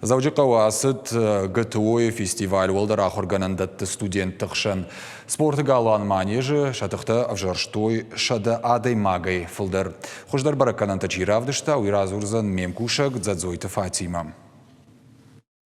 Заужикова асыт ГТО фестиваль олдара органандатты студент тықшын. Спорты галан манежі шатықты авжарштой шады адай магай фылдыр. Хождар баракананта чиравдышта уйразурзан мемкушак дзадзойты Фатима.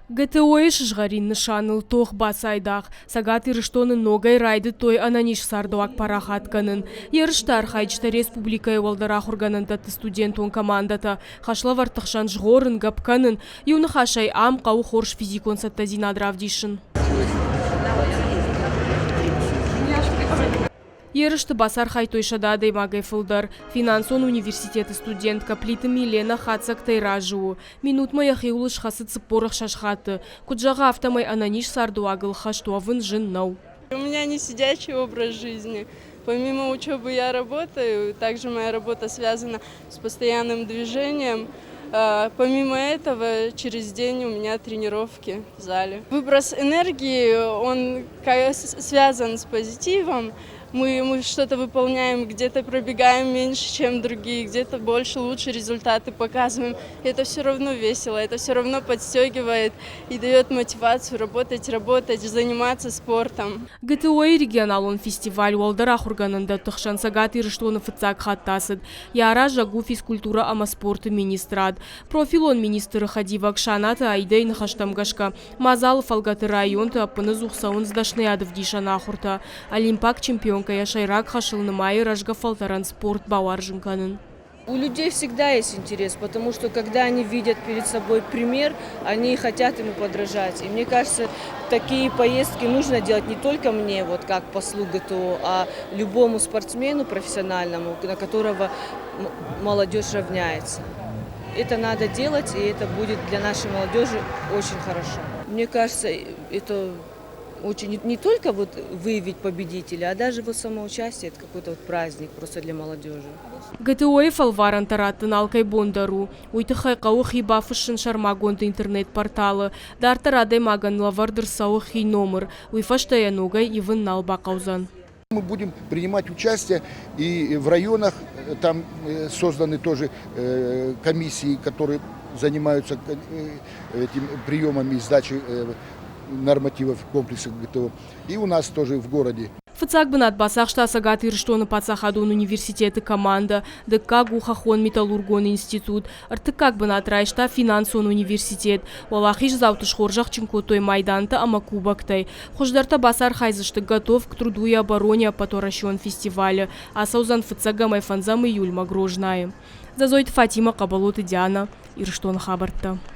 ГТО шыжғарин нышаныл тоқ басайдақ. Сагат ирыштоны ногай райды той ананиш сардуак парахатканын. Ерыштар хайчта республикай олдара органандатты студентун командата. Хашла вартықшан жғорын гапканын. Юны хашай ам қау хорш физикон саттазин адравдишын. Ерышты басар хайтойшада адаймагай фылдар. Финансон университеты студентка плиты Милена хацак тайражу. Минут моя хиулыш хасы цыпорах шашхаты. Куджага автомай ананиш сардуагыл хаштуавын жин нау. У меня не сидячий образ жизни. Помимо учебы я работаю, также моя работа связана с постоянным движением. Помимо этого, через день у меня тренировки в зале. Выброс энергии, он связан с позитивом. Мы что-то выполняем, где-то пробегаем меньше, чем другие, где-то больше, лучше результаты показываем. И это все равно весело, это все равно подстегивает и дает мотивацию работать, заниматься спортом. ГТО регионалон фестиваль олдара хурганында тықшан сагат ирыштоны фыцак хаттасыд. Яра жагу физкультура ама спорты министрад. Профилон министры Хадива Кшаната айдейн хаштамгашка. Мазалов алгаты районты апыны зухсаун сдашны адов дишана хурта. Олимпак чемпион Шайрак хашылны майы ражга фалтаран спорт бауаржинканын. У людей всегда есть интерес, потому что когда они видят перед собой пример, они хотят ему подражать. И мне кажется, такие поездки нужно делать не только мне, вот как послу ГТО, а любому спортсмену профессиональному, на которого молодежь равняется. Это надо делать, и это будет для нашей молодежи очень хорошо. Мне кажется, это очень не только вот выявить победителя, а даже вот самоучастие, это какой-то вот праздник просто для молодежи. ГТО фалваран тараттын алкай бондару. Уйты хайқау хиба фышын шармагонды интернет-порталы. Дартарадай маган лавардыр сау хи номер. Уйфаштая ногай и вын налбақаузан. Мы будем принимать участие и в районах, там созданы тоже комиссии, которые занимаются этим приемами сдачи нормативов комплекса ГТО. И у нас тоже в городе. Фыцак бынат басақ шта сагат ирыштоны пацахадон университеты команда, дыкка гухахон металлургон институт, артыкак бынат райшта финансон университет, валахиш завтыш хоржах чинкотой майданта ама кубактай. Хождарта басар хайзышты готов к труду и обороне поторащен фестиваля, а саузан фыцага майфанзам июль магрожная. Зазойт Фатима Кабалоты Диана, ирыштон хабарта.